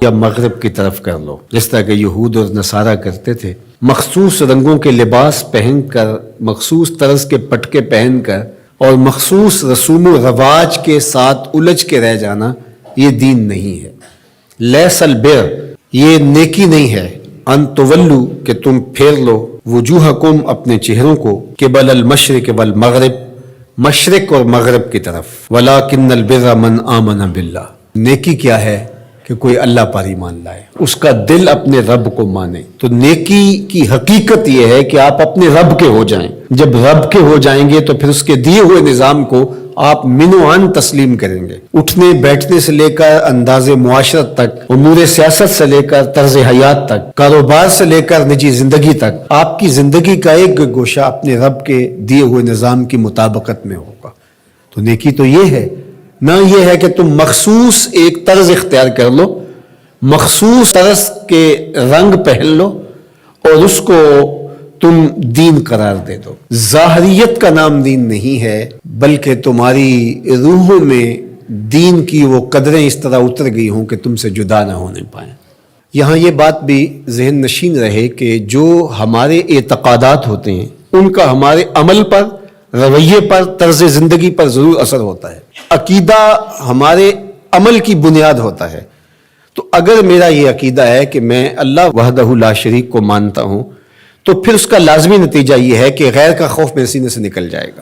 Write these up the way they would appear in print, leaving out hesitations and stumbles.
یا مغرب کی طرف کر لو، جس طرح کہ یہود اور نصارہ کرتے تھے، مخصوص رنگوں کے لباس پہن کر، مخصوص طرز کے پٹکے پہن کر اور مخصوص رسوم و رواج کے ساتھ الجھ کے رہ جانا، یہ دین نہیں ہے۔ لیس البر، یہ نیکی نہیں ہے، ان تولو، کہ تم پھیر لو، وجوہکم، اپنے چہروں کو، قبل المشرق والمغرب، مشرق اور مغرب کی طرف، ولکن البر من آمن باللہ، نیکی کیا ہے کہ کوئی اللہ پر ایمان لائے، اس کا دل اپنے رب کو مانے۔ تو نیکی کی حقیقت یہ ہے کہ آپ اپنے رب کے ہو جائیں۔ جب رب کے ہو جائیں گے تو پھر اس کے دیے ہوئے نظام کو آپ من و عن تسلیم کریں گے۔ اٹھنے بیٹھنے سے لے کر انداز معاشرت تک، امور سیاست سے لے کر طرز حیات تک، کاروبار سے لے کر نجی زندگی تک، آپ کی زندگی کا ایک گوشہ اپنے رب کے دیے ہوئے نظام کی مطابقت میں ہوگا۔ تو نیکی تو یہ ہے، نہ یہ ہے کہ تم مخصوص ایک طرز اختیار کر لو، مخصوص طرز کے رنگ پہن لو اور اس کو تم دین قرار دے دو۔ ظاہریت کا نام دین نہیں ہے، بلکہ تمہاری روحوں میں دین کی وہ قدریں اس طرح اتر گئی ہوں کہ تم سے جدا نہ ہونے پائیں۔ یہاں یہ بات بھی ذہن نشین رہے کہ جو ہمارے اعتقادات ہوتے ہیں ان کا ہمارے عمل پر، رویے پر، طرز زندگی پر ضرور اثر ہوتا ہے۔ عقیدہ ہمارے عمل کی بنیاد ہوتا ہے۔ تو اگر میرا یہ عقیدہ ہے کہ میں اللہ وحدہ لا شریک کو مانتا ہوں، تو پھر اس کا لازمی نتیجہ یہ ہے کہ غیر کا خوف میرے سینے سے نکل جائے گا۔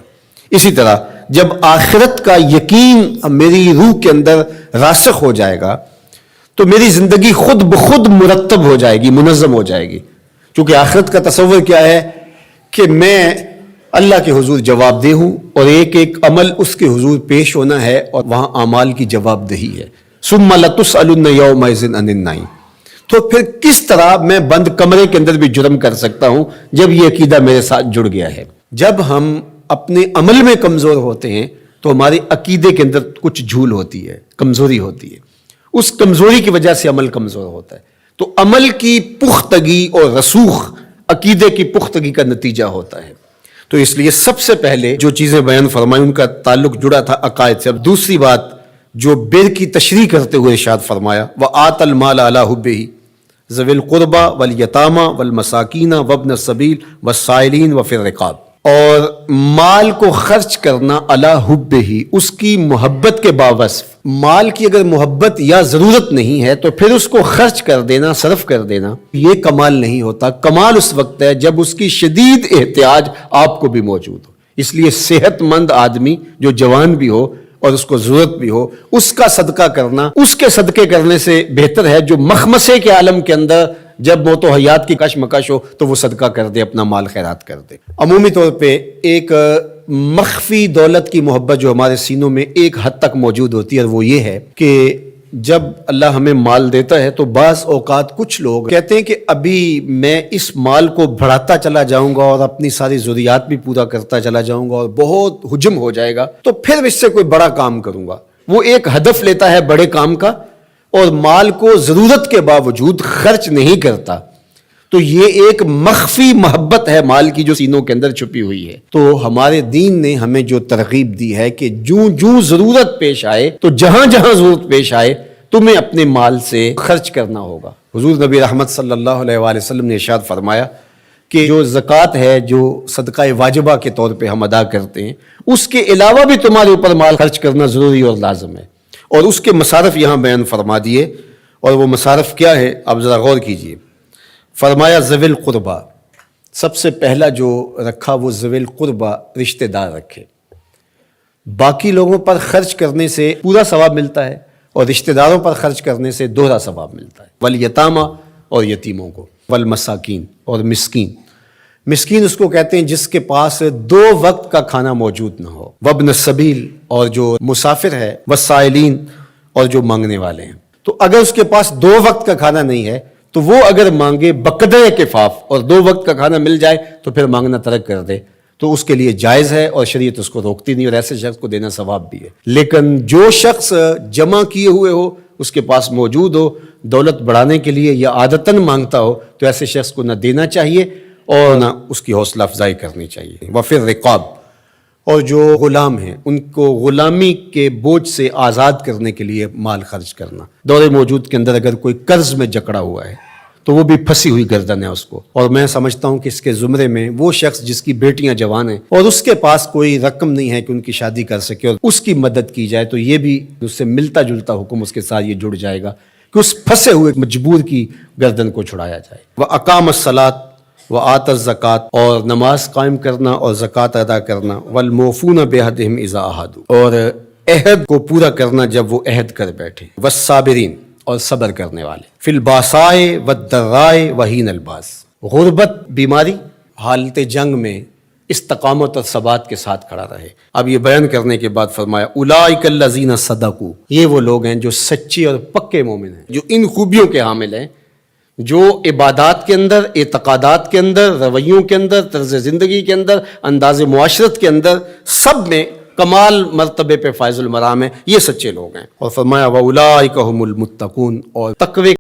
اسی طرح جب آخرت کا یقین میری روح کے اندر راسخ ہو جائے گا تو میری زندگی خود بخود مرتب ہو جائے گی، منظم ہو جائے گی۔ کیونکہ آخرت کا تصور کیا ہے کہ میں اللہ کے حضور جواب دہ ہوں اور ایک ایک عمل اس کے حضور پیش ہونا ہے اور وہاں اعمال کی جواب دہی ہے۔ ثم لتسألن یومئذ عن النعیم۔ تو پھر کس طرح میں بند کمرے کے اندر بھی جرم کر سکتا ہوں جب یہ عقیدہ میرے ساتھ جڑ گیا ہے؟ جب ہم اپنے عمل میں کمزور ہوتے ہیں تو ہمارے عقیدے کے اندر کچھ جھول ہوتی ہے، کمزوری ہوتی ہے، اس کمزوری کی وجہ سے عمل کمزور ہوتا ہے۔ تو عمل کی پختگی اور رسوخ عقیدے کی پختگی کا نتیجہ ہوتا ہے۔ تو اس لیے سب سے پہلے جو چیزیں بیان فرمائی ان کا تعلق جڑا تھا عقائد سے۔ اب دوسری بات جو بر کی تشریح کرتے ہوئے ارشاد فرمایا، وآت المال علی حبہ ذوی القربى والیتامى والمساکین وابن السبیل والسائلین وفی الرقاب، اور مال کو خرچ کرنا علی حبہ، اس کی محبت کے باوصف۔ مال کی اگر محبت یا ضرورت نہیں ہے تو پھر اس کو خرچ کر دینا، صرف کر دینا، یہ کمال نہیں ہوتا۔ کمال اس وقت ہے جب اس کی شدید احتیاج آپ کو بھی موجود ہو۔ اس لیے صحت مند آدمی جو جوان بھی ہو اور اس کو ضرورت بھی ہو، اس کا صدقہ کرنا اس کے صدقے کرنے سے بہتر ہے جو مخمسے کے عالم کے اندر جب موت و حیات کی کشمکش ہو تو وہ صدقہ کر دے، اپنا مال خیرات کر دے۔ عمومی طور پہ ایک مخفی دولت کی محبت جو ہمارے سینوں میں ایک حد تک موجود ہوتی ہے، اور وہ یہ ہے کہ جب اللہ ہمیں مال دیتا ہے تو بعض اوقات کچھ لوگ کہتے ہیں کہ ابھی میں اس مال کو بڑھاتا چلا جاؤں گا اور اپنی ساری ضروریات بھی پورا کرتا چلا جاؤں گا اور بہت حجم ہو جائے گا تو پھر اس سے کوئی بڑا کام کروں گا۔ وہ ایک ہدف لیتا ہے بڑے کام کا اور مال کو ضرورت کے باوجود خرچ نہیں کرتا۔ تو یہ ایک مخفی محبت ہے مال کی جو سینوں کے اندر چھپی ہوئی ہے۔ تو ہمارے دین نے ہمیں جو ترغیب دی ہے کہ جو ضرورت پیش آئے، تو جہاں جہاں ضرورت پیش آئے تمہیں اپنے مال سے خرچ کرنا ہوگا۔ حضور نبی رحمت صلی اللہ علیہ وآلہ وسلم نے ارشاد فرمایا کہ جو زکوٰۃ ہے، جو صدقہ واجبہ کے طور پہ ہم ادا کرتے ہیں، اس کے علاوہ بھی تمہارے اوپر مال خرچ کرنا ضروری اور لازم ہے۔ اور اس کے مصارف یہاں بیان فرما دیے، اور وہ مصارف کیا ہے آپ ذرا غور کیجئے۔ فرمایا ذوی القربہ، سب سے پہلا جو رکھا وہ ذوی القربہ، رشتہ دار رکھے۔ باقی لوگوں پر خرچ کرنے سے پورا ثواب ملتا ہے اور رشتہ داروں پر خرچ کرنے سے دوہرا ثواب ملتا ہے۔ والیتامى، اور یتیموں کو، والمساکین، اور مسکین۔ مسکین اس کو کہتے ہیں جس کے پاس 2 وقت کا کھانا موجود نہ ہو۔ وابن السبیل، اور جو مسافر ہے، والسائلین، اور جو مانگنے والے ہیں۔ تو اگر اس کے پاس 2 وقت کا کھانا نہیں ہے تو وہ اگر مانگے بقدر کفاف اور 2 وقت کا کھانا مل جائے تو پھر مانگنا ترک کر دے تو اس کے لیے جائز ہے اور شریعت اس کو روکتی نہیں، اور ایسے شخص کو دینا ثواب بھی ہے۔ لیکن جو شخص جمع کیے ہوئے ہو، اس کے پاس موجود ہو، دولت بڑھانے کے لیے یا عادتاً مانگتا ہو، تو ایسے شخص کو نہ دینا چاہیے اور نہ اس کی حوصلہ افزائی کرنی چاہیے۔ وفی الرقاب، اور جو غلام ہیں ان کو غلامی کے بوجھ سے آزاد کرنے کے لیے مال خرچ کرنا. دور موجود کے اندر اگر کوئی قرض میں جکڑا ہوا ہے تو وہ بھی پھنسی ہوئی گردن ہے اس کو. اور میں سمجھتا ہوں کہ اس کے زمرے میں وہ شخص جس کی بیٹیاں جوان ہیں اور اس کے پاس کوئی رقم نہیں ہے کہ ان کی شادی کر سکے اور اس کی مدد کی جائے، تو یہ بھی اس سے ملتا جلتا حکم اس کے ساتھ یہ جڑ جائے گا کہ اس پھنسے ہوئے مجبور کی گردن کو چھڑایا جائے. وَأَقَامَ الصَّلَاةَ وَآتَى الزَّكَاةَ، اور نماز قائم کرنا اور زکوٰۃ ادا کرنا. وَالْمُوفُونَ بِعَهْدِهِمْ إِذَا عَاهَدُوا، اور عہد کو پورا کرنا جب وہ عہد کر بیٹھے. وَالصَّابِرِينَ، اور صبر کرنے والے. فی الباسائے والضراء وحین الباس، غربت، بیماری، حالت جنگ میں استقامت اور ثبات کے ساتھ کھڑا رہے. اب یہ بیان کرنے کے بعد فرمایا اولئک الذین صدقوا، یہ وہ لوگ ہیں جو سچے اور پکے مومن ہیں، جو ان خوبیوں کے حامل ہیں، جو عبادات کے اندر، اعتقادات کے اندر، رویوں کے اندر، طرز زندگی کے اندر، انداز معاشرت کے اندر، سب میں کمال مرتبے پہ فائز المرام ہے. یہ سچے لوگ ہیں. اور فرمایا وَأُولَٰئِکَ هُمُ الْمُتَّقُونَ، اور تقوی